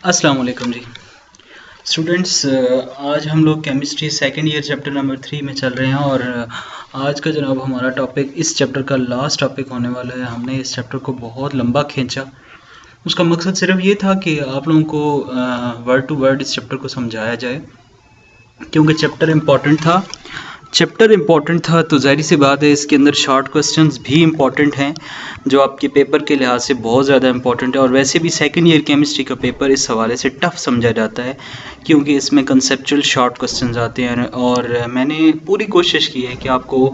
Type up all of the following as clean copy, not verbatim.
अस्सलाम वालेकुम जी स्टूडेंट्स। आज हम लोग chemistry second year chapter number 3 में चल रहे हैं और आज का जनाब हमारा टॉपिक इस चैप्टर का लास्ट टॉपिक होने वाला है। हमने इस चैप्टर को बहुत लंबा खींचा। उसका मकसद सिर्फ ये था कि आप लोगों को वर्ड टू वर्ड इस चैप्टर को समझाया जाए, क्योंकि चैप्टर इम्पॉर्टेंट था तो जाहिर सी बात है इसके अंदर शॉर्ट क्वेश्चंस भी इम्पॉर्टेंट हैं जो आपके पेपर के लिहाज से बहुत ज़्यादा इम्पॉर्टेंट है। और वैसे भी सेकंड ईयर केमिस्ट्री का पेपर इस हवाले से टफ़ समझा जाता है क्योंकि इसमें कंसेप्चुअल शॉर्ट क्वेश्चंस आते हैं। और मैंने पूरी कोशिश की है कि आपको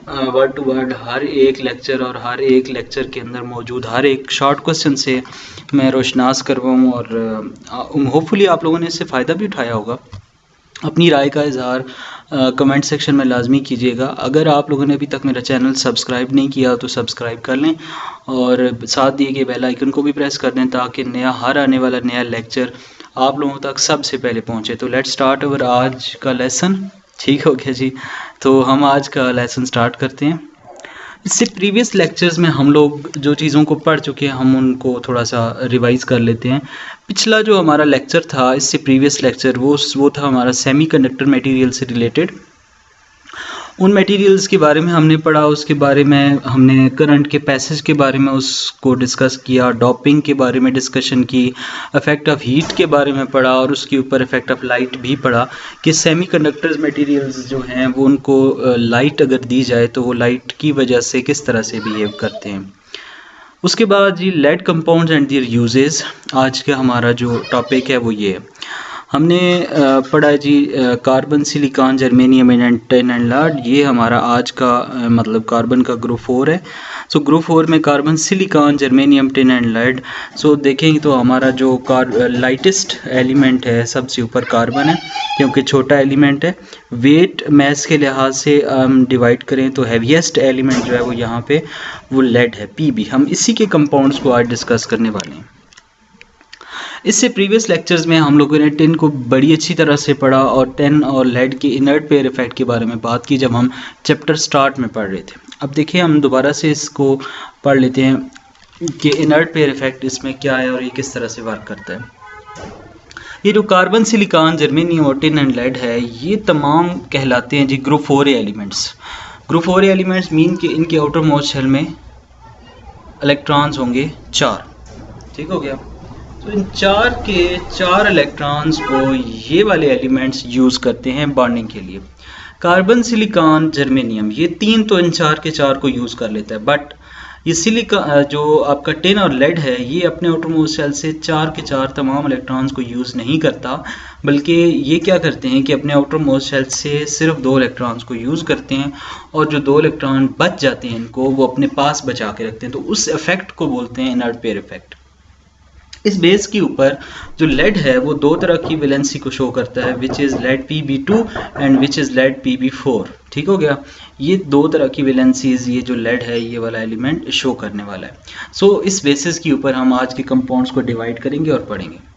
वर्ड टू वर्ड हर एक लेक्चर और हर एक लेक्चर के अंदर मौजूद हर एक शॉर्ट क्वेश्चन से मैं रोशनास करवाऊँ और होपफुली आप लोगों ने इससे फ़ायदा भी उठाया होगा। अपनी राय का इजहार कमेंट सेक्शन में लाजमी कीजिएगा। अगर आप लोगों ने अभी तक मेरा चैनल सब्सक्राइब नहीं किया तो सब्सक्राइब कर लें और साथ दिए गए बेल आइकन को भी प्रेस कर दें ताकि हर आने वाला नया लेक्चर आप लोगों तक सबसे पहले पहुंचे। तो लेट्स स्टार्ट अवर आज का लेसन। ठीक हो गया जी, तो हम आज का लेसन स्टार्ट करते हैं। इससे प्रीवियस लेक्चर्स में हम लोग जो चीज़ों को पढ़ चुके हैं हम उनको थोड़ा सा रिवाइज़ कर लेते हैं। पिछला जो हमारा लेक्चर था, इससे प्रीवियस लेक्चर वो था हमारा सेमीकंडक्टर मटेरियल से रिलेटेड। उन मटेरियल्स के बारे में हमने पढ़ा, उसके बारे में हमने करंट के पैसेज के बारे में उसको डिस्कस किया, डॉपिंग के बारे में डिस्कशन की, इफ़ेक्ट ऑफ हीट के बारे में पढ़ा और उसके ऊपर इफ़ेक्ट ऑफ लाइट भी पढ़ा कि सेमीकंडक्टर्स मटेरियल्स जो हैं वो उनको लाइट अगर दी जाए तो वो लाइट की वजह से किस तरह से बिहेव करते हैं। उसके बाद जी lead compounds and their uses, आज का हमारा जो टॉपिक है वो ये है। हमने पढ़ा जी carbon silicon germanium and tin and lead. ये हमारा आज का मतलब कार्बन का ग्रुप 4 है। सो ग्रुप 4 में carbon silicon germanium tin and lead. So देखेंगे तो हमारा जो लाइटेस्ट एलिमेंट है सबसे ऊपर कार्बन है क्योंकि छोटा एलिमेंट है। वेट मैस के लिहाज से हम डिवाइड करें तो हैवीएस्ट एलिमेंट जो है वो यहाँ पे वो लेड है, पीबी। हम इसी के कंपाउंड्स को आज डिस्कस करने वाले हैं। इससे प्रीवियस लेक्चर्स में हम लोगों ने टिन को बड़ी अच्छी तरह से पढ़ा और टिन और लेड के इनर्ट पेयर इफेक्ट के बारे में बात की जब हम चैप्टर स्टार्ट में पढ़ रहे थे। अब देखिए हम दोबारा से इसको पढ़ लेते हैं कि इनर्ट पेयर इफेक्ट इसमें क्या है और ये किस तरह से वर्क करता है। ये जो कार्बन सिलिकॉन जर्मेनियम और टिन एंड लेड है ये तमाम कहलाते हैं जी group 4 elements. Group 4 elements mean कि इनके आउटर मोस्ट शेल में इलेक्ट्रॉन्स होंगे 4। ठीक हो गया। तो इन 4 इलेक्ट्रॉन्स को ये वाले एलिमेंट्स यूज़ करते हैं बॉन्डिंग के लिए। कार्बन सिलिकॉन जर्मेनियम ये 3 तो इन 4 के 4 को यूज़ कर लेता है, बट ये जो आपका टिन और लेड है ये अपने आउटरमोस्ट शेल से 4 के 4 तमाम इलेक्ट्रॉन्स को यूज़ नहीं करता, बल्कि ये क्या करते हैं कि अपने आउटरमोस्ट शेल से सिर्फ 2 इलेक्ट्रॉन्स को यूज़ करते हैं और जो 2 इलेक्ट्रॉन बच जाते हैं इनको वो अपने पास बचा के रखते हैं। तो उस इफेक्ट को बोलते हैं इनर्ट पेयर इफेक्ट। इस बेस के ऊपर जो लेड है वो 2 तरह की वैलेंसी को शो करता है, which is lead Pb2 and which is lead Pb4। ठीक हो गया। ये 2 तरह की वैलेंसीज ये जो लेड है ये वाला एलिमेंट शो करने वाला है। सो इस बेसिस के ऊपर हम आज के कंपाउंड्स को डिवाइड करेंगे और पढ़ेंगे।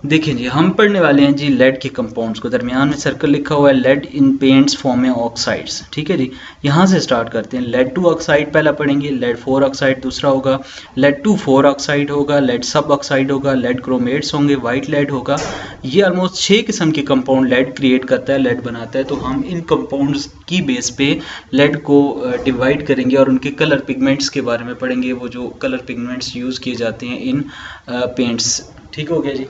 देखिए जी हम पढ़ने वाले हैं जी लेड के कंपाउंड्स को। दरमियान में सर्कल लिखा हुआ है लेड इन पेंट्स फॉर्म में ऑक्साइड्स। ठीक है जी, यहाँ से स्टार्ट करते हैं। लेड 2 ऑक्साइड पहला पढ़ेंगे, लेड 4 ऑक्साइड दूसरा होगा, लेड 2,4 ऑक्साइड होगा, लेड सब ऑक्साइड होगा, लेड क्रोमेट्स होंगे, वाइट लेड होगा। ये ऑलमोस्ट 6 किस्म के कंपाउंड लेड क्रिएट करता है, लेड बनाता है। तो हम इन कंपाउंड्स की बेस पे लेड को डिवाइड करेंगे और उनके कलर पिगमेंट्स के बारे में पढ़ेंगे, वो जो कलर पिगमेंट्स यूज़ किए जाते हैं इन पेंट्स। ठीक हो गया जी।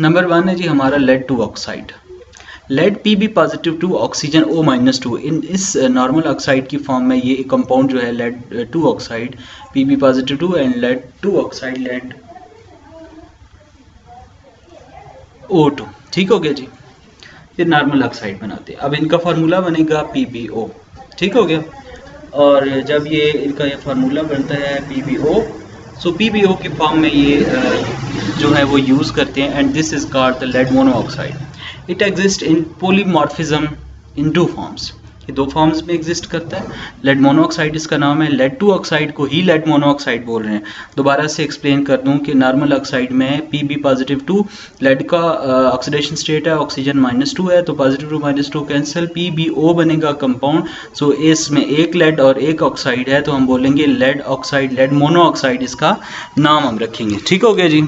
नंबर 1 है जी हमारा lead 2 oxide. Lead Pb positive 2 oxygen O-2। इन इस नॉर्मल ऑक्साइड की फॉर्म में ये कंपाउंड जो है lead 2 oxide Pb positive 2 and lead 2 oxide lead O2। ठीक हो गया जी, ये नॉर्मल ऑक्साइड बनाते हैं। अब इनका फार्मूला बनेगा PbO। ठीक हो गया। और जब ये इनका ये फार्मूला बनता है PbO, सो PbO की फॉर्म में ये जो है वो यूज़ करते हैं and this is called the lead monoxide. It exist in polymorphism in 2 forms. ये दो फॉर्म्स में एग्जिस्ट करता है। लेड मोनोऑक्साइड इसका नाम है, लेड 2 ऑक्साइड को ही लेड मोनोऑक्साइड बोल रहे हैं। दोबारा से एक्सप्लेन कर दूं कि नॉर्मल ऑक्साइड में Pb+2, लेड का ऑक्सीडेशन स्टेट है ऑक्सीजन -2 है, तो +2 -2 कैंसिल, PbO बनेगा कंपाउंड। सो इसमें एक लेड और एक ऑक्साइड है, तो हम बोलेंगे लेड ऑक्साइड, लेड मोनोऑक्साइड इसका नाम हम रखेंगे। ठीक हो गया जी।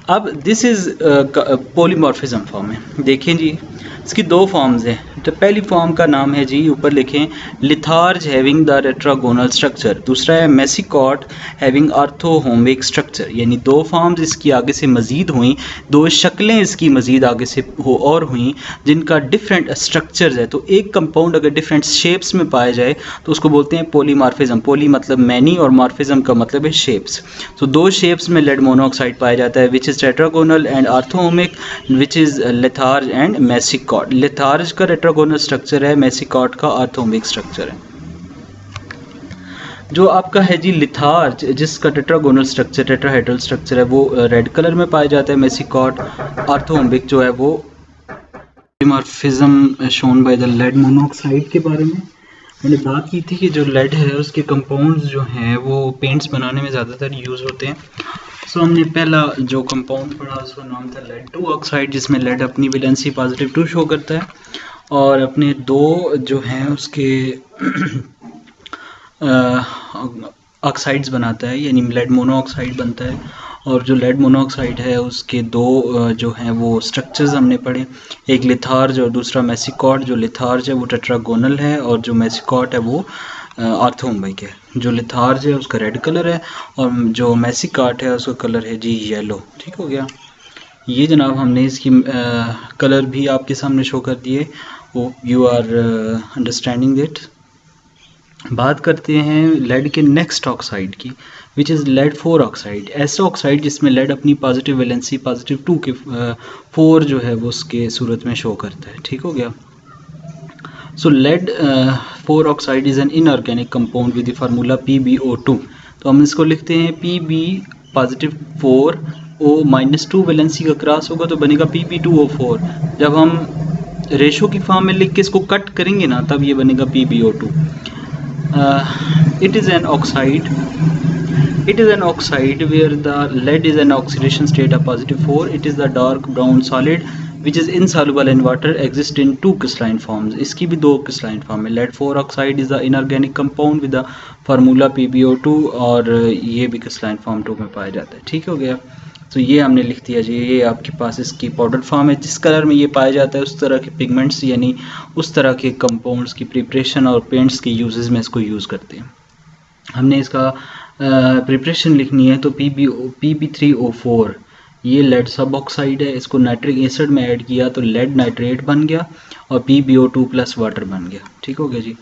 अब दिस इज पॉलीमॉर्फिज्म फॉर्म है। देखें जी, इसकी दो फॉर्म्स हैं। तो पहली फॉर्म का नाम है जी, ऊपर लिखें, लिथार्ज हैविंग द रेट्रागोनल स्ट्रक्चर। दूसरा है मेसिकॉट हैविंग आर्थोहोमिक स्ट्रक्चर। यानी दो फॉर्म्स इसकी आगे से मज़ीद हुई, दो शक्लें इसकी मज़ीद आगे से और हुई जिनका डिफरेंट स्ट्रक्चर्स है। तो एक कंपाउंड अगर डिफरेंट शेप्स में पाया जाए तो उसको बोलते हैं पॉलीमॉर्फिज्म। पॉली मतलब मैनी और मॉर्फिज्म का मतलब है शेप्स। तो दो शेप्स में लेड मोनोऑक्साइड पाया जाता है, which is tetragonal and orthorhombic, which is litharge and massicot. Litharge का टेट्रागोनल स्ट्रक्चर है, मेसिकॉट का आर्थोहोमिक स्ट्रक्चर है। जो आपका है जी लिथार्ज, जिसका टेट्रागोनल स्ट्रक्चर, टेट्राहेड्रल स्ट्रक्चर है, वो रेड कलर में पाया जाता है। मेसिकॉट आर्थोहोमिक जो है वो polymorphism shown by the lead monoxide के बारे में मैंने बात की थी कि जो लेड है उसके कंपाउंड्स जो हैं वो पेंट्स बनाने में ज़्यादातर यूज़ होते हैं। सो हमने पहला जो कंपाउंड पढ़ा उसका नाम था लेड 2 ऑक्साइड, जिसमें लेड अपनी वैलेंसी +2 शो करता है, और अपने दो जो हैं उसके ऑक्साइड्स बनाता है, यानी लेड मोनोऑक्साइड बनता है। और जो लेड मोनोऑक्साइड है उसके दो जो हैं वो स्ट्रक्चर्स हमने पढ़े, एक लिथार्ज और दूसरा मेसिकॉट। जो लिथार्ज है वो टेट्रागोनल है और जो मेसिकॉट है वो आर्थोहोमिक है। जो लिथार्ज है उसका रेड कलर है और जो मेसिकॉट है उसका कलर है जी येलो। ठीक हो गया। ये जनाब हमने इसकी कलर भी आपके सामने शो कर दिए, वो यू आर अंडरस्टैंडिंग इट। बात करते हैं लेड के नेक्स्ट ऑक्साइड की, विच इज़ लेड 4 ऑक्साइड। ऐसा ऑक्साइड जिसमें लेड अपनी पॉजिटिव वैलेंसी +2 के 4 जो है वो उसके सूरत में शो करता है। ठीक हो गया। So lead 4 oxide is an inorganic compound with the formula PbO2। तो हम इसको लिखते हैं Pb+4 O -2 वैलेंसी का क्रॉस होगा तो बनेगा Pb2O4। जब हम रेशो की फॉर्म में लिख के इसको कट करेंगे ना तब ये बनेगा PbO2। It is an oxide where the lead is an oxidation state of +4. It is the dark brown solid which is insoluble in water, exists in 2 crystalline forms. इसकी भी 2 crystalline form है। lead 4 oxide is the inorganic compound with the formula PbO2 और ये भी crystalline form 2 में पाया जाता है। ठीक हो गया। तो ये हमने लिख दिया जी। ये आपके पास इसकी पाउडर फॉर्म है। जिस कलर में ये पाया जाता है उस तरह के पिगमेंट्स यानी उस तरह के कंपाउंड्स की प्रिपरेशन और पेंट्स के यूजेस में इसको यूज़ करते हैं। हमने इसका प्रिपरेशन लिखनी है तो Pb3O4 ये लेड सब ऑक्साइड है। इसको नाइट्रिक एसिड में ऐड किया तो लेड नाइट्रेट बन गया और PbO2 प्लस वाटर बन गया। ठीक हो गया जी।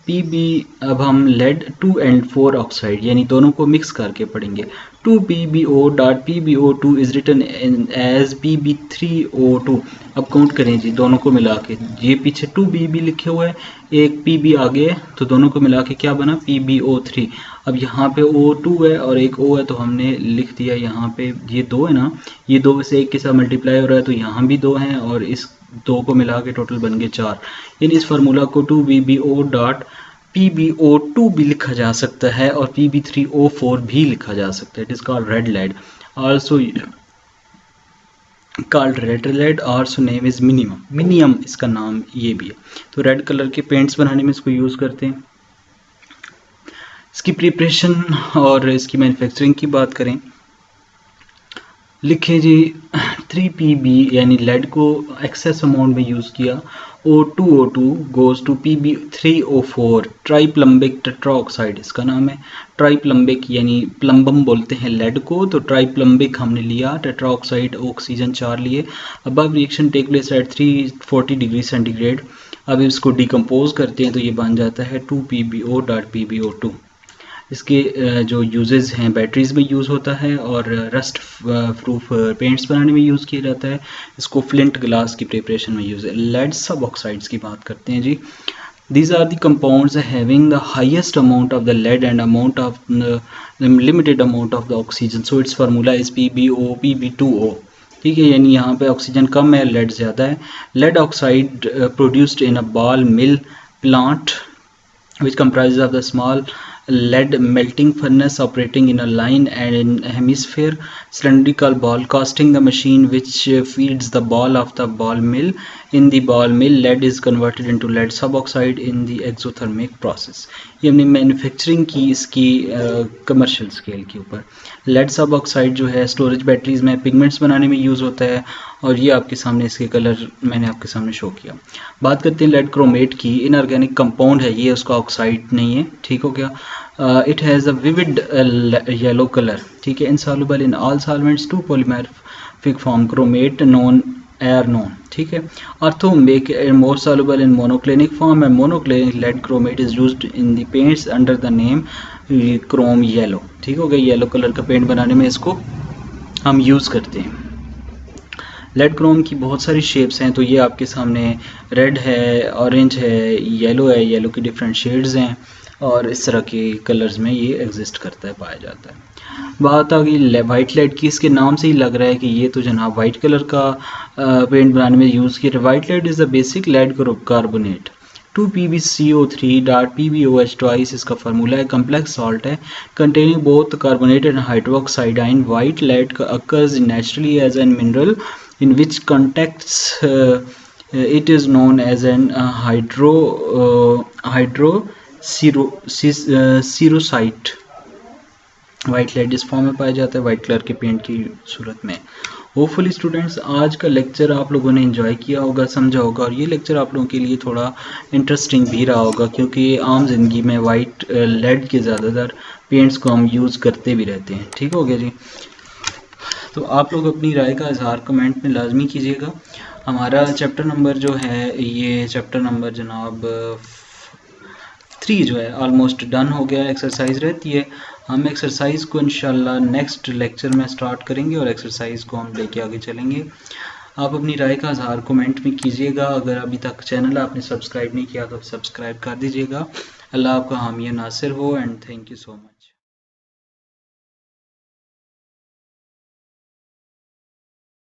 अब हम लेड 2 and 4 ऑक्साइड यानी दोनों को मिक्स करके पढ़ेंगे। 2PbO.PbO2 is written as Pb3O2। अब काउंट करें जी दोनों को मिला के, ये पीछे 2Pb लिखे हुए हैं, एक Pb आगे, तो दोनों को मिला के क्या बना PbO3। अब यहाँ पे O2 है और एक O है तो हमने लिख दिया यहाँ पे, ये 2 है ना, ये 2 से एक के साथ मल्टीप्लाई हो रहा है तो यहाँ भी 2 हैं और इस 2 को मिला के टोटल बन गए 4। यानी इस फार्मूला को 2PbO.PbO2 भी लिखा जा सकता है और Pb3O4 भी लिखा जा सकता है। It is called red lead, also called red lead, also name is minimum इसका नाम ये भी है। तो रेड कलर के पेंट्स बनाने में इसको यूज़ करते हैं। इसकी प्रिपरेशन और इसकी मैन्युफैक्चरिंग की बात करें, लिखे जी 3Pb यानी लेड को एक्सेस अमाउंट में यूज़ किया, O2O2 goes to Pb3O4 ट्राईप्लम्बिक tetroxide इसका नाम है। ट्राईप्लम्बिक यानी प्लम्बम बोलते हैं लेड को, तो ट्राईप्लम्बिक हमने लिया, टेट्राऑक्साइड ऑक्सीजन 4 लिए। अब reaction take place at 340 degree centigrade. अब इसको डिकम्पोज करते हैं तो ये बन जाता है 2PbO.PbO2। इसके जो यूजेस हैं, बैटरीज में यूज़ होता है और रस्ट प्रूफ पेंट्स बनाने में यूज़ किया जाता है। इसको फ्लिंट ग्लास की प्रिपरेशन में यूज़ है। लेड सब ऑक्साइड्स की बात करते हैं जी। These are the compounds having the highest amount of the lead and amount of limited amount of the oxygen. So its formula is PbO, Pb2O. ठीक है, यानी यहाँ पे ऑक्सीजन कम है, लेड ज़्यादा है। Lead oxide produced in a ball mill plant which comprises of the small lead melting furnace operating in a line and in hemisphere cylindrical ball casting the machine which feeds the ball of the ball mill. In the ball mill lead is converted into lead suboxide in the exothermic process. ये हमने manufacturing की इसकी commercial scale के ऊपर। Lead सब oxide जो है storage batteries में पिगमेंट्स बनाने में यूज़ होता है और ये आपके सामने इसके कलर मैंने आपके सामने शो किया। बात करते हैं लेड क्रोमेट की। इनऑर्गेनिक कंपाउंड है ये, उसका ऑक्साइड नहीं है, ठीक हो गया। It has a vivid yellow colour, ठीक है। Insoluble in all solvents, two polymorphic form chromate non air non, ठीक है। Ortho make more soluble in monoclinic form and monoclinic lead chromate is used in the paints under the name chrome yellow, ठीक हो गया। Yellow colour का paint बनाने में इसको हम यूज़ करते हैं। लेड क्रोम की बहुत सारी शेप्स हैं, तो ये आपके सामने रेड है, ऑरेंज है, येलो की डिफरेंट शेड्स हैं और इस तरह के कलर्स में ये एग्जिस्ट करता है, पाया जाता है। बात आ गई वाइट लेड की। इसके नाम से ही लग रहा है कि ये तो जनाब वाइट कलर का पेंट बनाने में यूज़ किया। White lead is the basic lead carbonate 2PbCO3.PbOH twice इसका फार्मूला है। कम्प्लेक्स सॉल्ट है containing both carbonate and hydroxide ion. White lead occurs naturally as an mineral in which contexts it is known as an hydroxyrocyte। White lead इस form में पाया जाता है white colour के पेंट की सूरत में। होपफुली स्टूडेंट्स आज का लेक्चर आप लोगों ने एंजॉय किया होगा, समझा होगा और ये लेक्चर आप लोगों के लिए थोड़ा इंटरेस्टिंग भी रहा होगा, क्योंकि आम जिंदगी में वाइट लेड के ज़्यादातर पेंट्स को हम यूज़ करते भी रहते हैं, ठीक हो गया जी। तो आप लोग अपनी राय का इजहार कमेंट में लाजमी कीजिएगा। हमारा चैप्टर नंबर जो है, ये चैप्टर नंबर जनाब 3 जो है ऑलमोस्ट डन हो गया। एक्सरसाइज रहती है, हम एक्सरसाइज को इंशाल्लाह नेक्स्ट लेक्चर में स्टार्ट करेंगे और एक्सरसाइज को हम लेके आगे चलेंगे। आप अपनी राय का इजहार कमेंट में कीजिएगा। अगर अभी तक चैनल आपने सब्सक्राइब नहीं किया तो सब्सक्राइब कर दीजिएगा। अल्लाह आपका हामी नासिर हो and thank you so much.